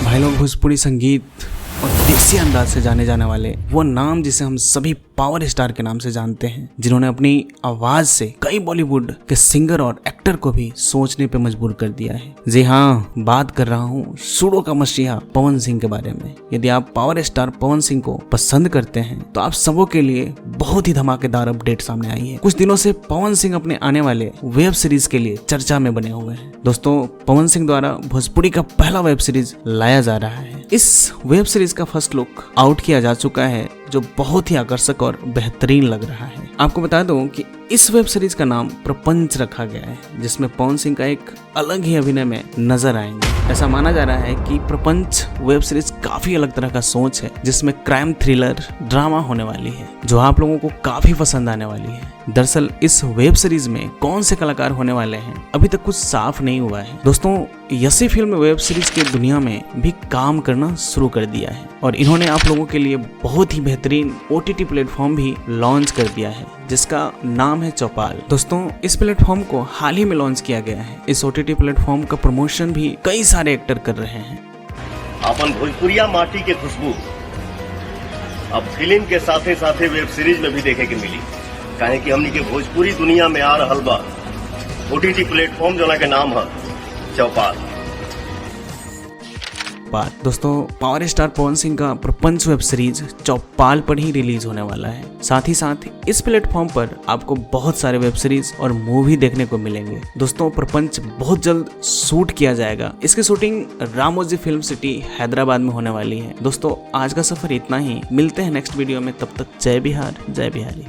भाई लोग, भोजपुरी संगीत और देसी अंदाज से जाने जाने वाले वो नाम जिसे हम सभी पावर स्टार के नाम से जानते हैं, जिन्होंने अपनी आवाज से कई बॉलीवुड के सिंगर और एक्टर को भी सोचने पे मजबूर कर दिया है। जी हाँ, बात कर रहा हूँ सुरों का मसीहा पवन सिंह के बारे में। यदि आप पावर स्टार पवन सिंह को पसंद करते हैं तो आप सबों के लिए बहुत ही धमाकेदार अपडेट सामने आई है। कुछ दिनों से पवन सिंह अपने आने वाले वेब सीरीज के लिए चर्चा में बने हुए हैं। दोस्तों, पवन सिंह द्वारा भोजपुरी का पहला वेब सीरीज लाया जा रहा है। इस वेब सीरीज का फर्स्ट लुक आउट किया जा चुका है, जो बहुत ही आकर्षक और बेहतरीन लग रहा है। आपको बता दूं कि इस वेब सीरीज का नाम प्रपंच रखा गया है, जिसमें पवन सिंह का एक अलग ही अभिनय में नजर आएंगे। ऐसा माना जा रहा है कि प्रपंच वेब सीरीज काफी अलग तरह का सोच है, जिसमें क्राइम थ्रिलर ड्रामा होने वाली है, जो आप लोगों को काफी पसंद आने वाली है। दरअसल इस वेब सीरीज में कौन से कलाकार होने वाले हैं अभी तक कुछ साफ नहीं हुआ है। दोस्तों, यसी फिल्म वेब सीरीज की दुनिया में भी काम करना शुरू कर दिया है और इन्होंने आप लोगों के लिए बहुत ही बेहतरीन OTT प्लेटफॉर्म भी लॉन्च कर दिया है, जिसका नाम है चौपाल। दोस्तों, इस प्लेटफॉर्म को हाल ही में लॉन्च किया गया है। इस OTT प्लेटफॉर्म का प्रमोशन भी कई सारे एक्टर कर रहे हैं। अपन भोजपुरिया माटी के खुशबू अब फिल्म के साथे साथे वेब सीरीज में भी देखे के मिली, काहे कि हमनी के भोजपुरी दुनिया में आ रहल बा OTT प्लेटफॉर्म जना के नाम है चौपाल। दोस्तों, पावर स्टार पवन सिंह का प्रपंच वेब सीरीज चौपाल पर ही रिलीज होने वाला है। साथ ही साथ इस प्लेटफॉर्म पर आपको बहुत सारे वेब सीरीज और मूवी देखने को मिलेंगे। दोस्तों, प्रपंच बहुत जल्द शूट किया जाएगा। इसकी shooting Ramoji film city Hyderabad में होने वाली है। दोस्तों, आज का सफर इतना ही। मिलते हैं नेक्स्ट वीडियो में, तब तक जय बिहार जय बिहारी।